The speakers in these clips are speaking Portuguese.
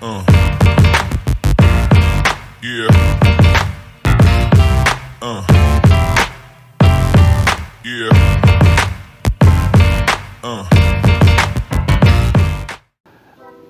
Yeah. Yeah.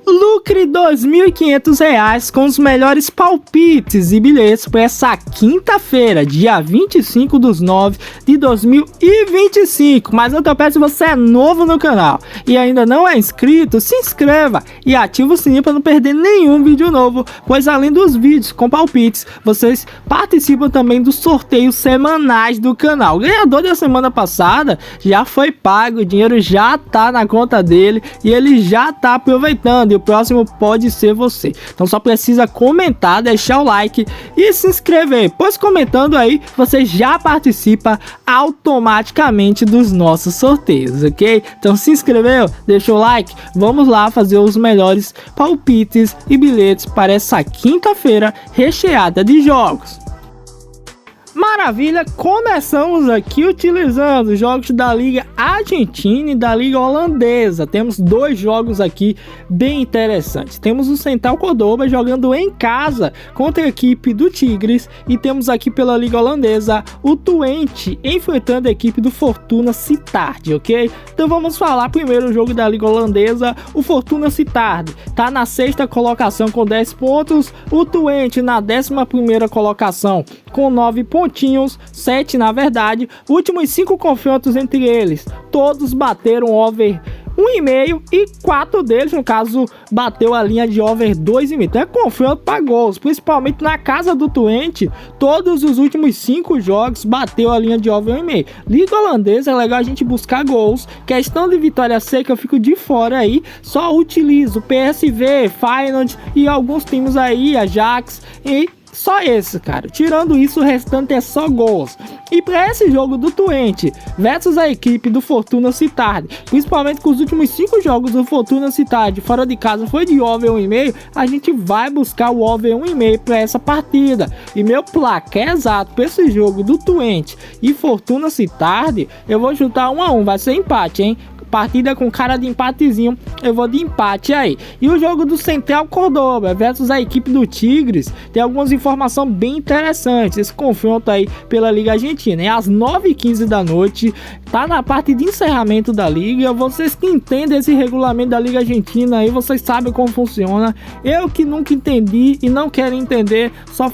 Lucre R$ 2.500 com os melhores palpites e bilhetes para essa quinta-feira, dia 25/9/2025. Mas eu te peço, se você é novo no canal e ainda não é inscrito, se inscreva e ative o sininho para não perder nenhum vídeo novo, pois além dos vídeos com palpites, vocês participam também dos sorteios semanais do canal. O ganhador da semana passada já foi pago, o dinheiro já tá na conta dele e ele já tá aproveitando. E o próximo pode ser você. Então só precisa comentar, deixar o like e se inscrever, pois comentando aí você já participa automaticamente dos nossos sorteios, ok? Então se inscreveu, deixou o like, vamos lá fazer os melhores palpites e bilhetes para essa quinta-feira recheada de jogos. Maravilha, começamos aqui utilizando jogos da Liga Argentina e da Liga Holandesa. Temos dois jogos aqui bem interessantes. Temos o Central Córdoba jogando em casa contra a equipe do Tigres e temos aqui pela Liga Holandesa o Twente enfrentando a equipe do Fortuna Sittard, ok? Então vamos falar primeiro o jogo da Liga Holandesa. O Fortuna Sittard tá na sexta colocação com 10 pontos, o Twente na 11ª colocação com 9 pontinhos, 7 na verdade. Últimos 5 confrontos entre eles, todos bateram over 1,5 e 4 deles, no caso, bateu a linha de over 2,5. Então é confronto para gols, principalmente na casa do Twente. Todos os últimos 5 jogos bateu a linha de over 1,5. Liga Holandesa é legal a gente buscar gols. Questão de vitória seca eu fico de fora aí. Só utilizo PSV, Feyenoord e alguns times aí, Ajax e só esse, cara. Tirando isso, o restante é só gols. E para esse jogo do Twente versus a equipe do Fortuna Sittard, principalmente com os últimos 5 jogos do Fortuna Sittard fora de casa foi de over 1,5, a gente vai buscar o over 1,5 para essa partida. E meu placar exato para esse jogo do Twente e Fortuna Sittard, eu vou chutar 1-1, vai ser empate, hein? Partida com cara de empatezinho, eu vou de empate aí. E o jogo do Central Córdoba versus a equipe do Tigres, tem algumas informações bem interessantes. Esse confronto aí pela Liga Argentina é às 9h15 da noite, tá na parte de encerramento da liga. Vocês que entendem esse regulamento da Liga Argentina aí, vocês sabem como funciona. Eu que nunca entendi e não quero entender, só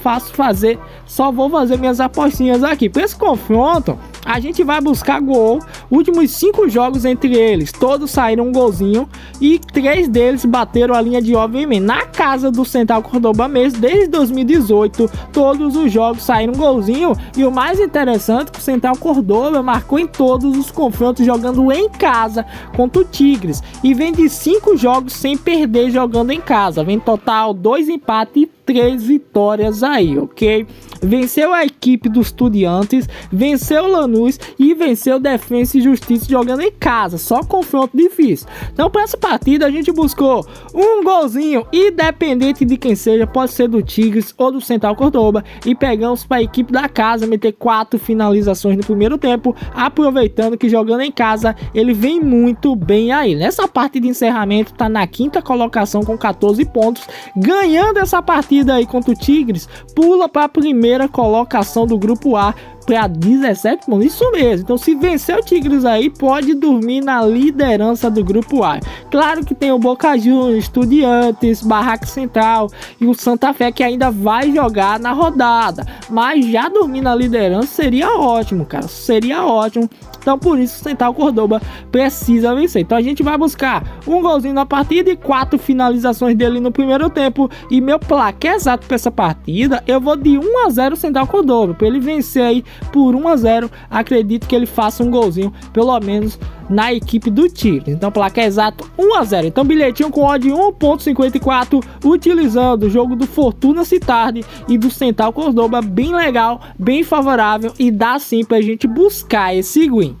vou fazer minhas apostinhas aqui. Para esse confronto, a gente vai buscar gol. Últimos 5 jogos entre eles, todos saíram um golzinho e 3 deles bateram a linha de over 1,5. Na casa do Central Córdoba mesmo, desde 2018, todos os jogos saíram um golzinho. E o mais interessante é que o Central Córdoba marcou em todos os confrontos jogando em casa contra o Tigres. E vem de 5 jogos sem perder jogando em casa. Vem total 2 empates e 3 vitórias aí, ok? Venceu a equipe dos Estudiantes, venceu o Lanús e venceu o Defensa e Justiça jogando em casa, só confronto difícil. Então para essa partida a gente buscou um golzinho, independente de quem seja, pode ser do Tigres ou do Central Córdoba, e pegamos para a equipe da casa meter 4 finalizações no primeiro tempo, aproveitando que jogando em casa ele vem muito bem aí. Nessa parte de encerramento tá na 5ª colocação com 14 pontos, ganhando essa partida aí contra o Tigres, pula para a primeira colocação do grupo A para 17 pontos, isso mesmo. Então se vencer o Tigres aí, pode dormir na liderança do grupo A. Claro que tem o Boca Juniors, Estudiantes, Barraca Central e o Santa Fé que ainda vai jogar na rodada, mas já dormir na liderança seria ótimo, cara, seria ótimo. Então por isso o Central Córdoba precisa vencer. Então a gente vai buscar um golzinho na partida e 4 finalizações dele no primeiro tempo. E meu placar exato para essa partida, eu vou de 1-0 Central Córdoba, para ele vencer aí por 1-0. Acredito que ele faça um golzinho, pelo menos na equipe do Tigres. Então placar exato 1-0. Então bilhetinho com odd 1.54, utilizando o jogo do Fortuna Sittard e do Central Córdoba, bem legal, bem favorável e dá sim pra gente buscar esse win.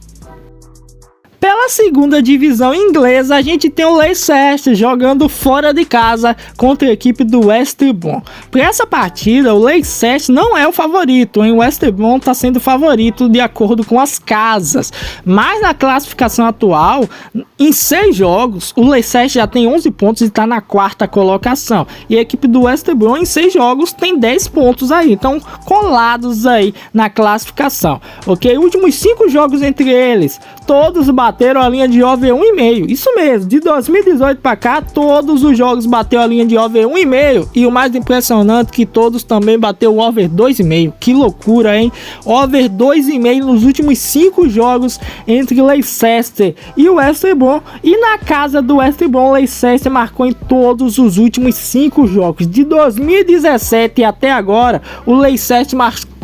Pela segunda divisão inglesa, a gente tem o Leicester jogando fora de casa contra a equipe do West Brom. Para essa partida, o Leicester não é o favorito, hein? O West Brom está sendo favorito de acordo com as casas. Mas na classificação atual, em 6 jogos, o Leicester já tem 11 pontos e está na 4ª colocação. E a equipe do West Brom em 6 jogos tem 10 pontos aí, então colados aí na classificação, ok? Últimos 5 jogos entre eles, todos bateram a linha de over 1,5. Isso mesmo, de 2018 para cá, todos os jogos bateu a linha de over 1,5. E o mais impressionante que todos também bateu o over 2,5. Que loucura, hein? Over 2,5 nos últimos 5 jogos entre Leicester e o West Brom. E na casa do West Brom, Leicester marcou em todos os últimos 5 jogos. De 2017 até agora, o Leicester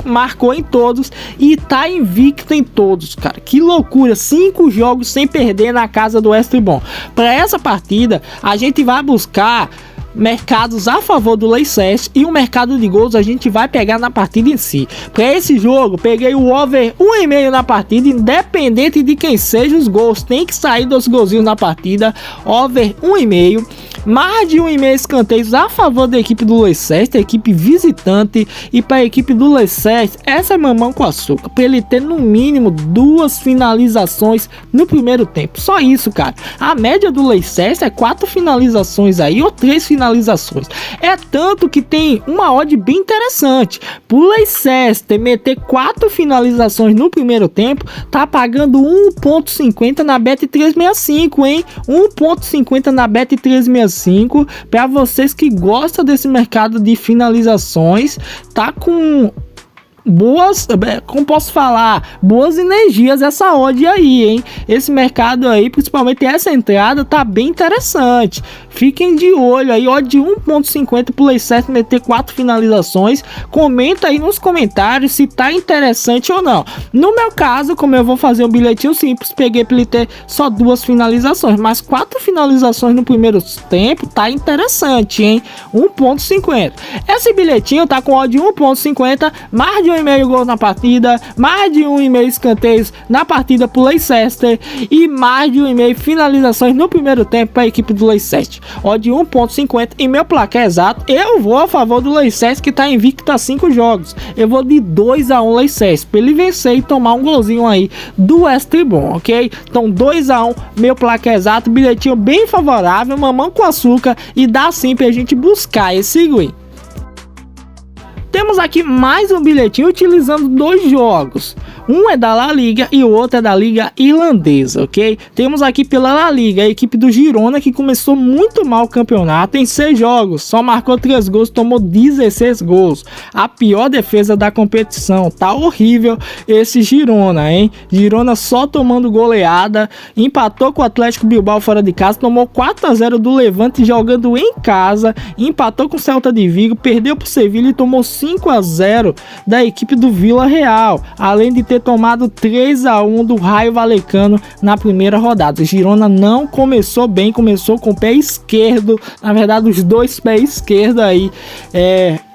marcou em todos e tá invicto em todos, cara. Que loucura, 5 jogos sem perder na casa do West Brom. Para essa partida, a gente vai buscar mercados a favor do Leicester e o mercado de gols a gente vai pegar na partida em si. Para esse jogo, peguei o over 1,5 na partida, independente de quem seja os gols, tem que sair 2 golzinhos na partida, over 1,5. Mais de 1,5 escanteios a favor da equipe do Leicester, equipe visitante. E para a equipe do Leicester, essa é mamão com açúcar, para ele ter no mínimo 2 finalizações no primeiro tempo. Só isso, cara. A média do Leicester é 4 finalizações aí, ou 3 finalizações. É tanto que tem uma odd bem interessante. Pro Leicester meter 4 finalizações no primeiro tempo, tá pagando 1,50 na Bet365, hein? 1,50 na Bet365. Para vocês que gostam desse mercado de finalizações, tá com boas, como posso falar, boas energias essa odd aí, hein? Esse mercado aí, principalmente essa entrada, tá bem interessante. Fiquem de olho aí, odd de 1,50 pro Leicester meter 4 finalizações. Comenta aí nos comentários se tá interessante ou não. No meu caso, como eu vou fazer um bilhetinho simples, peguei para ele ter só 2 finalizações, mas 4 finalizações no primeiro tempo, tá interessante, hein? 1,50. Esse bilhetinho tá com odd de 1,50, mais de 1,5 gol na partida, mais de 1,5 escanteios na partida pro Leicester e mais de 1,5 finalizações no primeiro tempo para a equipe do Leicester. Ó, de 1,50 e meu placar exato, eu vou a favor do Leicester que tá invicto a 5 jogos. Eu vou de 2-1 Leicester para ele vencer e tomar um golzinho aí do West Brom, ok? Então 2-1, meu placar exato, bilhetinho bem favorável, mamão com açúcar e dá sim pra gente buscar esse win. Temos aqui mais um bilhetinho utilizando 2 jogos. Um é da La Liga e o outro é da Liga Irlandesa, ok? Temos aqui pela La Liga a equipe do Girona, que começou muito mal o campeonato. Em 6 jogos, só marcou 3 gols, tomou 16 gols. A pior defesa da competição. Tá horrível esse Girona, hein? Girona só tomando goleada. Empatou com o Atlético Bilbao fora de casa. Tomou 4-0 do Levante jogando em casa. Empatou com o Celta de Vigo. Perdeu pro Sevilha e tomou 5-0 da equipe do Vila Real. Além de ter tomado 3-1 do Raio Vallecano na primeira rodada. O Girona não começou bem, começou com o pé esquerdo, na verdade os 2 pés esquerdos aí,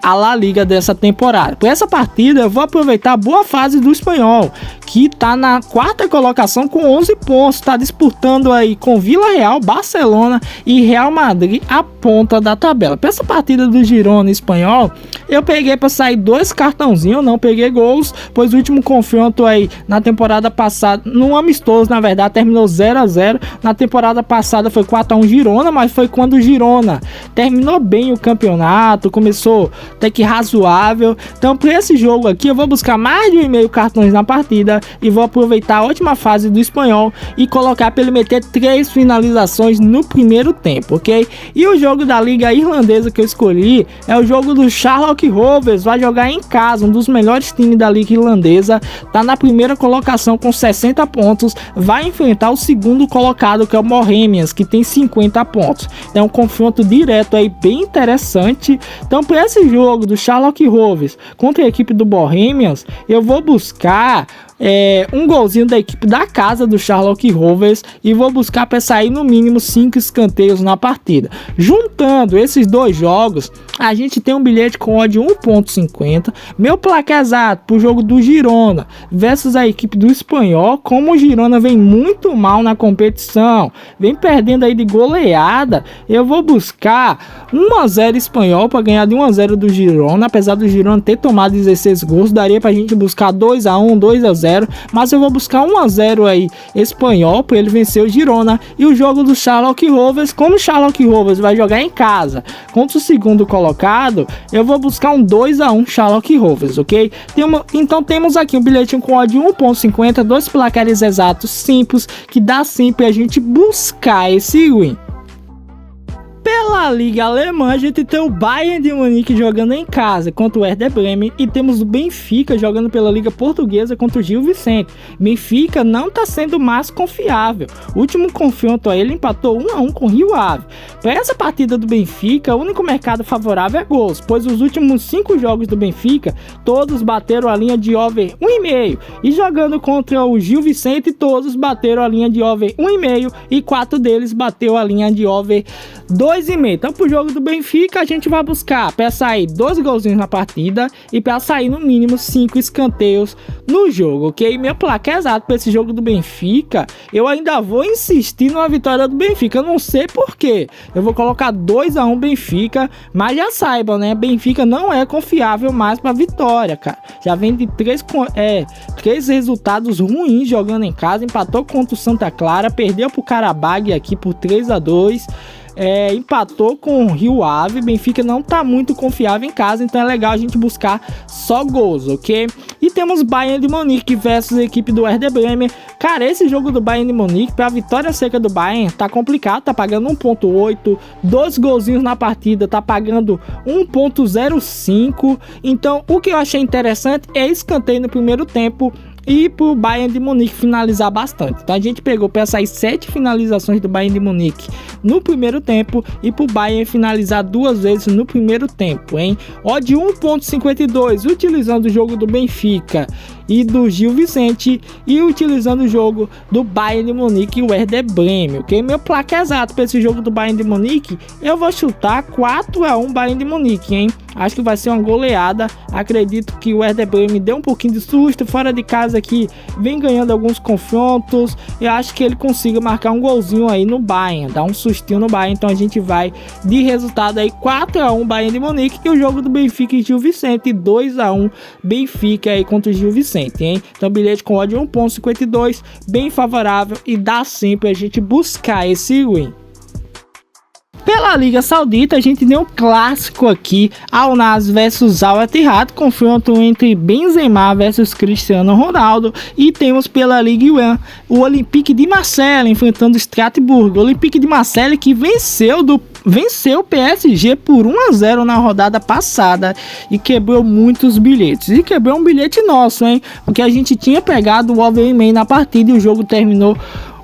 a La Liga dessa temporada. Por essa partida eu vou aproveitar a boa fase do Espanhol, que tá na 4ª colocação com 11 pontos, tá disputando aí com Vila Real, Barcelona e Real Madrid a ponta da tabela. Para essa partida do Girona Espanhol, eu peguei para sair 2 cartãozinhos, não peguei gols, pois o último confronto aí na temporada passada, num amistoso na verdade, terminou 0-0. Na temporada passada foi 4-1 Girona, mas foi quando o Girona terminou bem o campeonato, começou até que razoável. Então para esse jogo aqui eu vou buscar mais de 1,5 cartões na partida e vou aproveitar a ótima fase do Espanhol e colocar para ele meter 3 finalizações no primeiro tempo, ok? E o jogo da Liga Irlandesa que eu escolhi é o jogo do Shamrock Rovers, vai jogar em casa, um dos melhores times da Liga Irlandesa, tá na primeira colocação com 60 pontos, vai enfrentar o segundo colocado que é o Bohemians, que tem 50 pontos. É um confronto direto aí bem interessante. Então para esse jogo do Shamrock Rovers contra a equipe do Bohemians, eu vou buscar um golzinho da equipe da casa do Charlotte Rovers e vou buscar para sair no mínimo 5 escanteios na partida. Juntando esses dois jogos, a gente tem um bilhete com odd 1.50. Meu placar exato pro jogo do Girona versus a equipe do Espanhol. Como o Girona vem muito mal na competição, vem perdendo aí de goleada, eu vou buscar 1-0 Espanhol para ganhar de 1-0 do Girona. Apesar do Girona ter tomado 16 gols, daria pra gente buscar 2-1, 2-0, mas eu vou buscar 1-0 aí Espanhol para ele vencer o Girona. E o jogo do Charlotte Rovers, como o Charlotte Rovers vai jogar em casa contra o segundo colocado, eu vou buscar um 2-1 Charlotte Rovers, ok? Então temos aqui um bilhetinho com odd 1.50, dois placares exatos simples, que dá sim pra gente buscar esse win. Pela Liga Alemã, a gente tem o Bayern de Munique jogando em casa contra o Werder Bremen e temos o Benfica jogando pela Liga Portuguesa contra o Gil Vicente. Benfica não está sendo mais confiável. O último confronto a ele empatou 1-1 com o Rio Ave. Para essa partida do Benfica, o único mercado favorável é gols, pois os últimos 5 jogos do Benfica, todos bateram a linha de over 1,5. E jogando contra o Gil Vicente, todos bateram a linha de over 1,5 e 4 deles bateu a linha de over 2,5. Então pro jogo do Benfica a gente vai buscar para sair 2 golzinhos na partida e para sair no mínimo 5 escanteios no jogo, ok? Meu placar exato para esse jogo do Benfica, eu ainda vou insistir numa vitória do Benfica, eu não sei porquê. Eu vou colocar 2-1 Benfica, mas já saibam, né? Benfica não é confiável mais para vitória, cara. Já vem de 3 resultados ruins jogando em casa, empatou contra o Santa Clara, perdeu pro Karabag aqui por 3-2. Empatou com o Rio Ave. Benfica não tá muito confiável em casa, então é legal a gente buscar só gols, ok? E temos Bayern de Munique versus a equipe do Werder Bremen. Cara, esse jogo do Bayern de Munique, pra vitória seca do Bayern, tá complicado, tá pagando 1.8, 2 golzinhos na partida, tá pagando 1.05. Então, o que eu achei interessante é escanteio no primeiro tempo e pro Bayern de Munique finalizar bastante. Então a gente pegou para sair 7 finalizações do Bayern de Munique no primeiro tempo e pro Bayern finalizar 2 vezes no primeiro tempo, hein? Odd 1.52, utilizando o jogo do Benfica e do Gil Vicente e utilizando o jogo do Bayern de Munique e o Werder Bremen, ok? Meu placar exato para esse jogo do Bayern de Munique, eu vou chutar 4-1 Bayern de Munique, hein? Acho que vai ser uma goleada. Acredito que o Werder Bremen deu um pouquinho de susto fora de casa aqui, vem ganhando alguns confrontos e acho que ele consiga marcar um golzinho aí no Bayern, dar um sustinho no Bayern. Então a gente vai de resultado aí 4-1 Bayern de Munique e o jogo do Benfica e Gil Vicente 2-1 Benfica aí contra o Gil Vicente, hein? Então bilhete com odd 1.52, bem favorável e dá sim pra gente buscar esse win. Pela Liga Saudita, a gente tem um clássico aqui, Al Nassr versus Al Ittihad, confronto entre Benzema versus Cristiano Ronaldo, e temos pela Ligue 1 o Olympique de Marseille enfrentando o Strasbourg. O Olympique de Marseille que venceu o PSG por 1-0 na rodada passada e quebrou muitos bilhetes. E quebrou um bilhete nosso, hein? Porque a gente tinha pegado o over e-mail na partida e o jogo terminou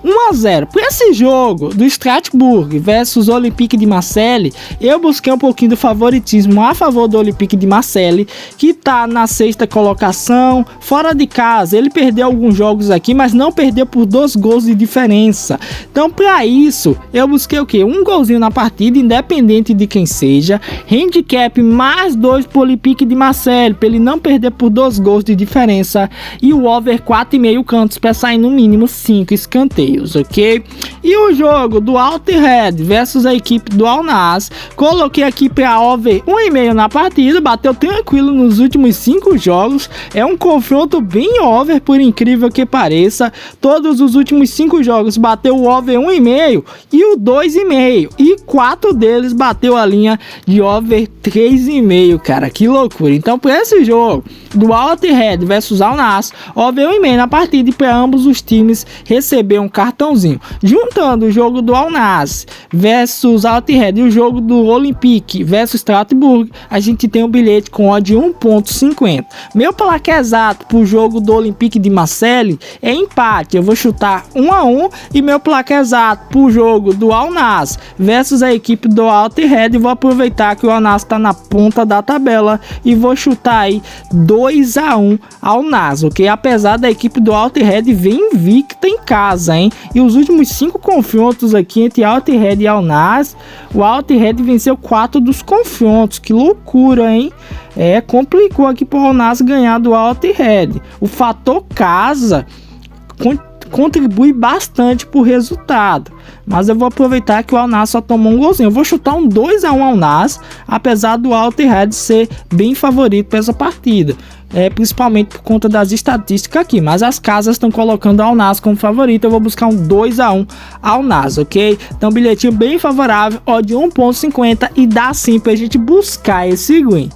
1-0. Para esse jogo do Strasbourg versus Olympique de Marseille, eu busquei um pouquinho do favoritismo a favor do Olympique de Marseille, que está na 6ª colocação, fora de casa. Ele perdeu alguns jogos aqui, mas não perdeu por 2 gols de diferença. Então, para isso, eu busquei o quê? Um golzinho na partida, independente de quem seja. Handicap mais 2 para o Olympique de Marseille, para ele não perder por 2 gols de diferença. E o over 4,5 cantos para sair no mínimo 5 escanteios. Ok? E o jogo do Al Ittihad versus a equipe do Al Nassr, coloquei aqui para over 1,5 na partida, bateu tranquilo nos últimos 5 jogos, é um confronto bem over, por incrível que pareça. Todos os últimos 5 jogos bateu o over 1,5 e o 2,5, e 4 deles bateu a linha de over 3,5, cara, que loucura. Então, para esse jogo do Al Ittihad versus Al Nassr, over 1,5 na partida e para ambos os times receber um cartão cartãozinho. Juntando o jogo do Al Nassr versus Al Ittihad e o jogo do Olympique versus Strasbourg, a gente tem um bilhete com odd 1.50. Meu placar exato pro jogo do Olympique de Marseille é empate. Eu vou chutar 1-1 e meu placar exato pro jogo do Al Nassr versus a equipe do Al Ittihad, e vou aproveitar que o Al Nassr tá na ponta da tabela e vou chutar aí 2-1 Al Nassr, ok? Apesar da equipe do Al Ittihad vem invicta em casa, hein? E os últimos 5 confrontos aqui entre Al Ittihad e Al Nassr, o Al Ittihad venceu 4 dos confrontos. Que loucura, hein? Complicou aqui pro Al Nassr ganhar do Al Ittihad. O fator casa contribui bastante pro resultado, mas eu vou aproveitar que o Al Nassr só tomou um golzinho. Eu vou chutar um 2-1 Al Nassr, apesar do Al Ittihad ser bem favorito para essa partida, principalmente por conta das estatísticas aqui, mas as casas estão colocando o Al Nassr como favorito. Eu vou buscar um 2-1 Al Nassr, ok? Então bilhetinho bem favorável, odd 1.50, e dá sim pra gente buscar esse win.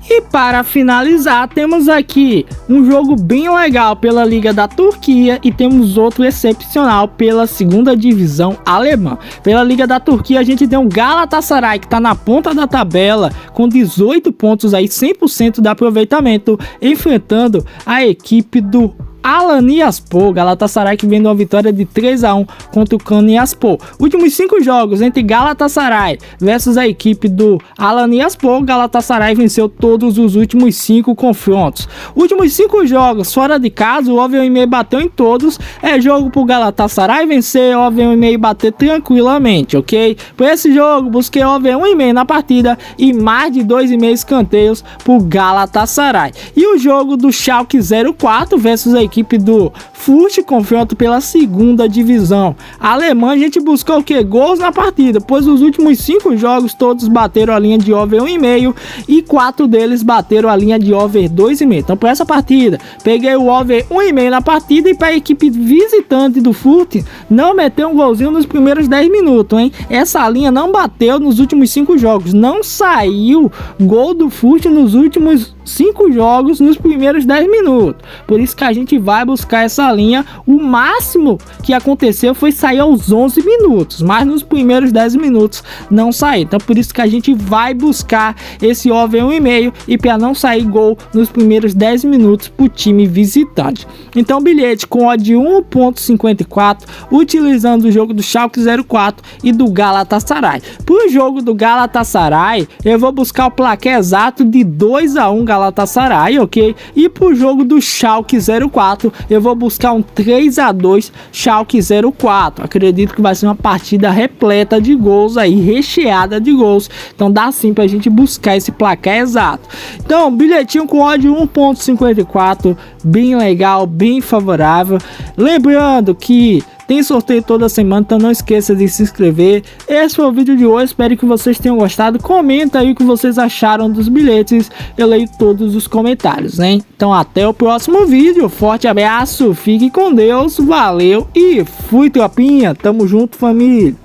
E para finalizar, temos aqui um jogo bem legal pela Liga da Turquia e temos outro excepcional pela segunda divisão alemã. Pela Liga da Turquia, a gente tem um Galatasaray que está na ponta da tabela com 18 pontos, aí 100% de aproveitamento, enfrentando a equipe do Alanyaspor. Galatasaray que vem de uma vitória de 3-1 contra o Konyaspor. Últimos 5 jogos entre Galatasaray versus a equipe do Alanyaspor, Galatasaray venceu todos os últimos 5 confrontos. Últimos 5 jogos fora de casa, o over 1,5 bateu em todos. É jogo pro Galatasaray vencer, over 1,5 bater tranquilamente, ok? Por esse jogo, busquei over 1,5 na partida e mais de 2,5 escanteios pro Galatasaray. E o jogo do Schalke 04 versus a equipe do Fürth, confronto pela segunda divisão alemã, a gente buscou o que? Gols na partida, pois os últimos 5 jogos todos bateram a linha de over 1,5 e 4 deles bateram a linha de over 2,5. Então por essa partida, peguei o over 1,5 na partida, e para a equipe visitante do Fürth não meteu um golzinho nos primeiros 10 minutos, hein? Essa linha não bateu nos últimos 5 jogos, não saiu gol do Fürth nos últimos 5 jogos nos primeiros 10 minutos. Por isso que a gente vai buscar essa linha. O máximo que aconteceu foi sair aos 11 minutos, mas nos primeiros 10 minutos não saiu. Então por isso que a gente vai buscar esse over 1,5 e para não sair gol nos primeiros 10 minutos para o time visitante. Então bilhete com odd 1.54, utilizando o jogo do Schalke 04 e do Galatasaray. Para o jogo do Galatasaray, eu vou buscar o placar exato de 2-1 Galatasaray, ok? E para o jogo do Schalke 04, eu vou buscar um 3-2 Schalke 04. Acredito que vai ser uma partida repleta de gols aí, recheada de gols. Então dá sim pra gente buscar esse placar exato. Então, bilhetinho com odd 1.54, bem legal, bem favorável. Lembrando que tem sorteio toda semana, então não esqueça de se inscrever. Esse foi o vídeo de hoje, espero que vocês tenham gostado. Comenta aí o que vocês acharam dos bilhetes, eu leio todos os comentários, hein? Então até o próximo vídeo, forte abraço, fique com Deus, valeu e fui tropinha, tamo junto família.